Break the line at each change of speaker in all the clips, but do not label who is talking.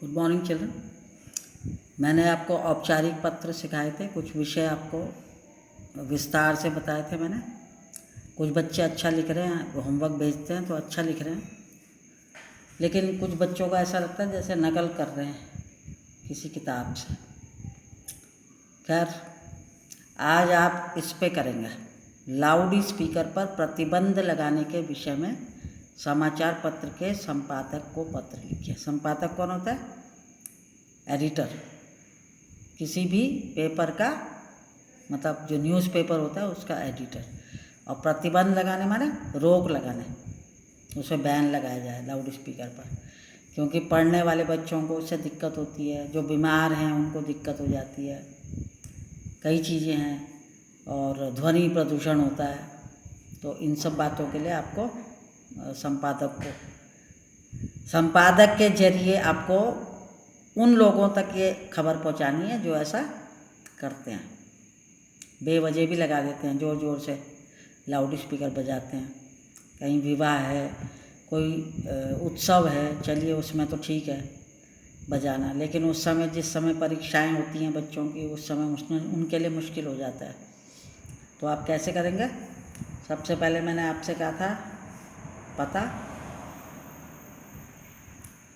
Good morning children. मैंने आपको औपचारिक पत्र सिखाए थे, कुछ विषय आपको विस्तार से बताए थे मैंने। कुछ बच्चे अच्छा लिख रहे हैं, वो होमवर्क भेजते हैं तो अच्छा लिख रहे हैं, लेकिन कुछ बच्चों का ऐसा लगता है जैसे नकल कर रहे हैं किसी किताब से। खैर, आज आप इस पे करेंगे लाउड स्पीकर पर प्रतिबंध लगाने के विषय में। समाचार पत्र के संपादक को पत्र लिखिए। संपादक कौन होता है? एडिटर। किसी भी पेपर का मतलब जो न्यूज़पेपर होता है उसका एडिटर। और प्रतिबंध लगाने माने रोक लगाने, उसे बैन लगाया जाए लाउड स्पीकर पर, क्योंकि पढ़ने वाले बच्चों को उससे दिक्कत होती है, जो बीमार हैं उनको दिक्कत हो जाती है, कई चीज़ें हैं, और ध्वनि प्रदूषण होता है। तो इन सब बातों के लिए आपको संपादक के जरिए आपको उन लोगों तक ये खबर पहुंचानी है जो ऐसा करते हैं, बेवजह भी लगा देते हैं, ज़ोर ज़ोर से लाउड स्पीकर बजाते हैं। कहीं विवाह है, कोई उत्सव है, चलिए उसमें तो ठीक है बजाना, लेकिन उस समय जिस समय परीक्षाएं होती हैं बच्चों की, उस समय उसमें उनके लिए मुश्किल हो जाता है। तो आप कैसे करेंगे? सबसे पहले मैंने आपसे कहा था पता,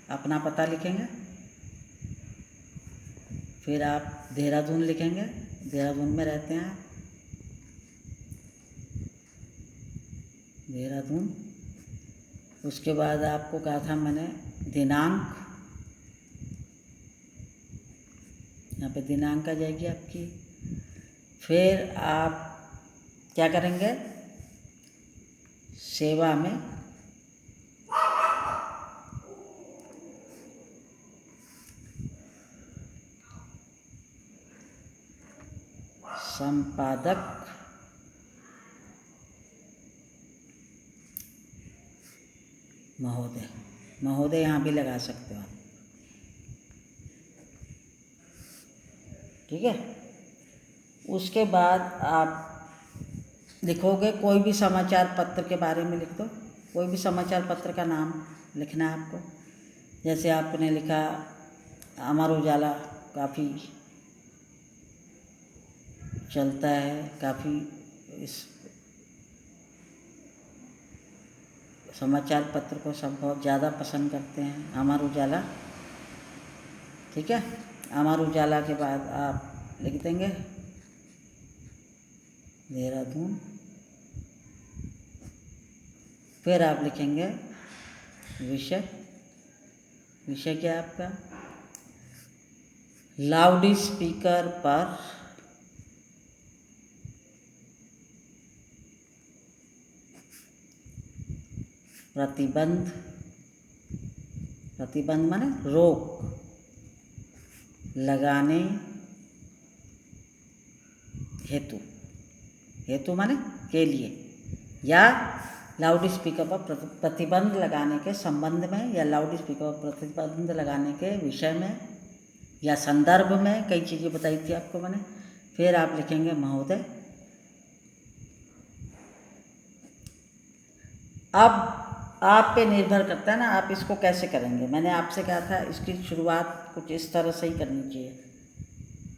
अपना पता लिखेंगे, फिर आप देहरादून लिखेंगे, देहरादून में रहते हैं आप, देहरादून। उसके बाद आपको कहा था मैंने दिनांक, यहाँ पे दिनांक आ जाएगी आपकी। फिर आप क्या करेंगे? सेवा में संपादक महोदय, महोदय यहाँ भी लगा सकते हो आप, ठीक है। उसके बाद आप लिखोगे कोई भी समाचार पत्र के बारे में लिख दो, कोई भी समाचार पत्र का नाम लिखना है आपको। जैसे आपने लिखा अमर उजाला, काफ़ी चलता है, काफ़ी इस समाचार पत्र को सब बहुत ज़्यादा पसंद करते हैं, अमर उजाला, ठीक है। अमर उजाला के बाद आप लिख देंगे देहरादून। फिर आप लिखेंगे विषय, विषय क्या है आपका? लाउड स्पीकर पर प्रतिबंध, प्रतिबंध माने रोक लगाने हेतु, हेतु माने के लिए, या लाउड स्पीकर पर प्रतिबंध लगाने के संबंध में, या लाउड स्पीकर पर प्रतिबंध लगाने के विषय में या संदर्भ में, कई चीज़ें बताई थी आपको मैंने। फिर आप लिखेंगे महोदय। अब आप पे निर्भर करता है ना, आप इसको कैसे करेंगे। मैंने आपसे कहा था इसकी शुरुआत कुछ इस तरह से ही करनी चाहिए।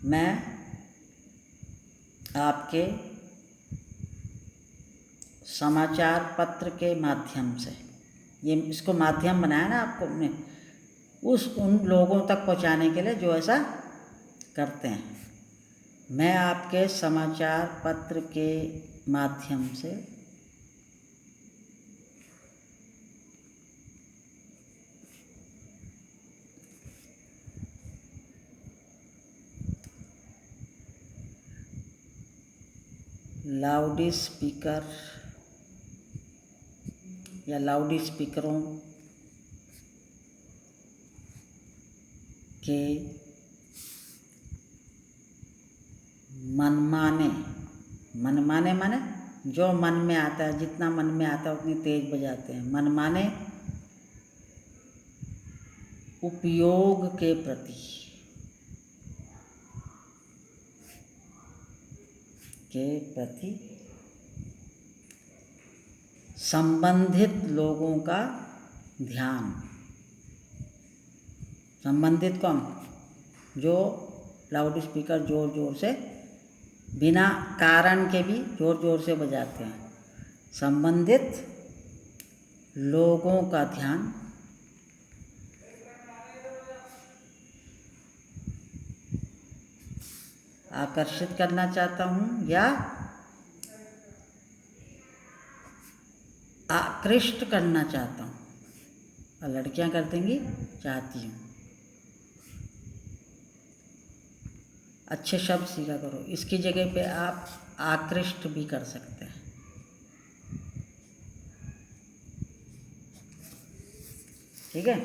मैं आपके समाचार पत्र के माध्यम से, ये इसको माध्यम बनाया ना आपको हमने, उन लोगों तक पहुंचाने के लिए जो ऐसा करते हैं। मैं आपके समाचार पत्र के माध्यम से लाउड स्पीकर या लाउड स्पीकरों के मनमाने, मनमाने माने जो मन में आता है, जितना मन में आता है उतनी तेज बजाते हैं, मनमाने उपयोग के प्रति, संबंधित लोगों का ध्यान, संबंधित कौन? जो लाउड स्पीकर ज़ोर ज़ोर से बिना कारण के भी ज़ोर ज़ोर से बजाते हैं। संबंधित लोगों का ध्यान आकर्षित करना चाहता हूँ या आकृष्ट करना चाहता हूँ। और लड़कियाँ कर देंगी चाहती हूँ। अच्छे शब्द सीखा करो। इसकी जगह पे आप आकृष्ट भी कर सकते हैं। ठीक है।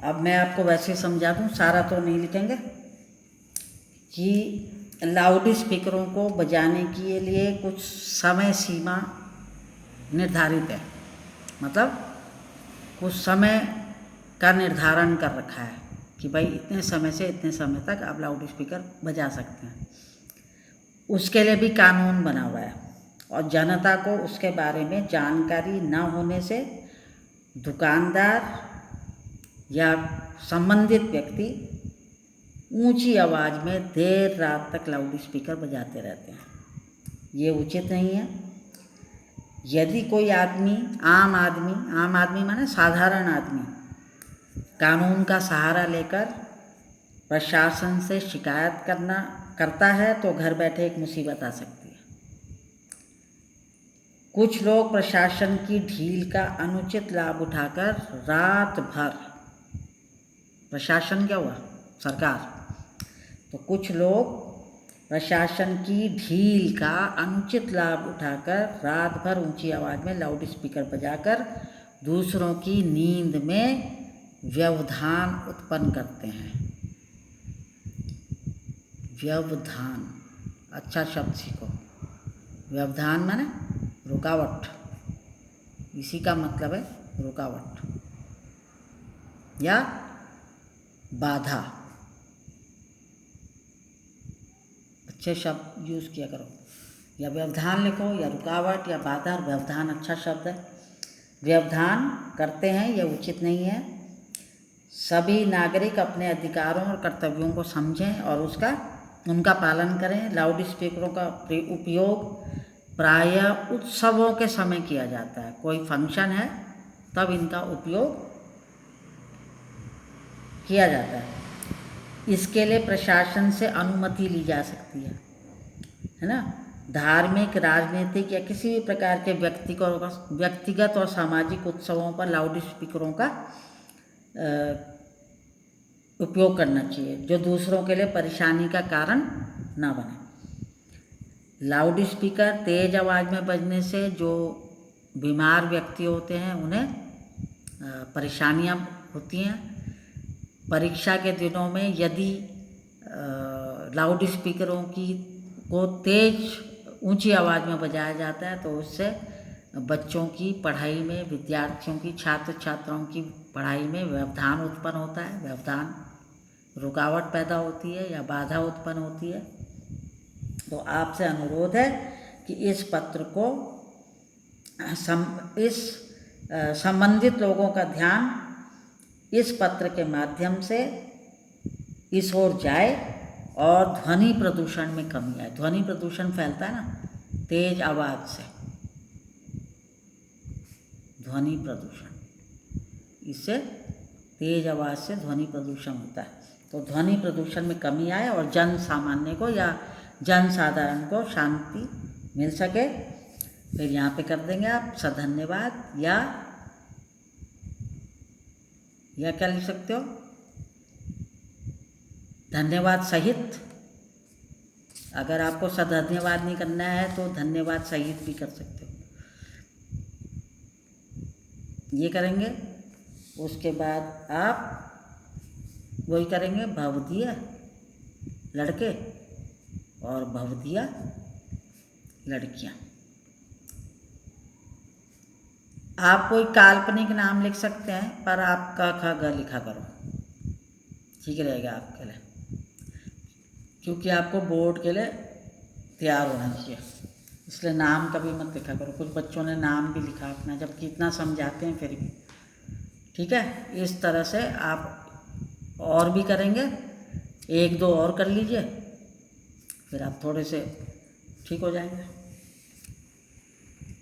अब मैं आपको वैसे समझा दूँ, सारा तो नहीं लिखेंगे, कि लाउड स्पीकरों को बजाने के लिए कुछ समय सीमा निर्धारित है। मतलब कुछ समय का निर्धारण कर रखा है कि भाई इतने समय से इतने समय तक आप लाउड स्पीकर बजा सकते हैं। उसके लिए भी कानून बना हुआ है और जनता को उसके बारे में जानकारी न होने से दुकानदार या संबंधित व्यक्ति ऊंची आवाज़ में देर रात तक लाउड स्पीकर बजाते रहते हैं। ये उचित नहीं है। यदि कोई आदमी, आम आदमी माने साधारण आदमी, कानून का सहारा लेकर प्रशासन से शिकायत करता है तो घर बैठे एक मुसीबत आ सकती है। कुछ लोग प्रशासन की ढील का अनुचित लाभ उठाकर रात भर, प्रशासन क्या हुआ? सरकार। तो कुछ लोग प्रशासन की ढील का अनुचित लाभ उठाकर रात भर ऊंची आवाज़ में लाउड स्पीकर बजाकर दूसरों की नींद में व्यवधान उत्पन्न करते हैं। व्यवधान, अच्छा शब्द सीखो। व्यवधान माने रुकावट, इसी का मतलब है रुकावट या बाधा। अच्छे शब्द यूज़ किया करो। या व्यवधान लिखो या रुकावट या बाधा। व्यवधान अच्छा शब्द है। व्यवधान करते हैं, यह उचित नहीं है। सभी नागरिक अपने अधिकारों और कर्तव्यों को समझें और उनका पालन करें। लाउड स्पीकरों का उपयोग प्रायः उत्सवों के समय किया जाता है। कोई फंक्शन है तब इनका उपयोग किया जाता है। इसके लिए प्रशासन से अनुमति ली जा सकती है ना। धार्मिक, राजनीतिक या किसी भी प्रकार के व्यक्तिगत और सामाजिक उत्सवों पर लाउड स्पीकरों का उपयोग करना चाहिए जो दूसरों के लिए परेशानी का कारण ना बने। लाउड स्पीकर तेज़ आवाज़ में बजने से जो बीमार व्यक्ति होते हैं उन्हें परेशानियां होती हैं। परीक्षा के दिनों में यदि लाउड स्पीकरों को तेज़ ऊंची आवाज़ में बजाया जाता है तो उससे बच्चों की पढ़ाई में, विद्यार्थियों की, छात्र छात्राओं की पढ़ाई में व्यवधान उत्पन्न होता है। व्यवधान, रुकावट पैदा होती है या बाधा उत्पन्न होती है। तो आपसे अनुरोध है कि इस पत्र को संबंधित लोगों का ध्यान इस पत्र के माध्यम से इस ओर जाए और ध्वनि प्रदूषण में कमी आए। ध्वनि प्रदूषण फैलता है ना तेज आवाज़ से, ध्वनि प्रदूषण, इससे तेज आवाज़ से ध्वनि प्रदूषण होता है। तो ध्वनि प्रदूषण में कमी आए और जन सामान्य को या जन साधारण को शांति मिल सके। फिर यहाँ पे कर देंगे आप सधन्यवाद या क्या लिख सकते हो, धन्यवाद सहित। अगर आपको सधन्यवाद नहीं करना है तो धन्यवाद सहित भी कर सकते हो। ये करेंगे। उसके बाद आप वही करेंगे भवदीय लड़के और भवदीय लड़कियां। आप कोई काल्पनिक नाम लिख सकते हैं पर आप क ख ग लिखा करो, ठीक रहेगा आपके लिए, क्योंकि आपको बोर्ड के लिए तैयार होना चाहिए। इसलिए नाम कभी मत लिखा करो। कुछ बच्चों ने नाम भी लिखा अपना, जबकि इतना समझाते हैं फिर भी। ठीक है, इस तरह से आप और भी करेंगे, एक दो और कर लीजिए, फिर आप थोड़े से ठीक हो जाएंगे।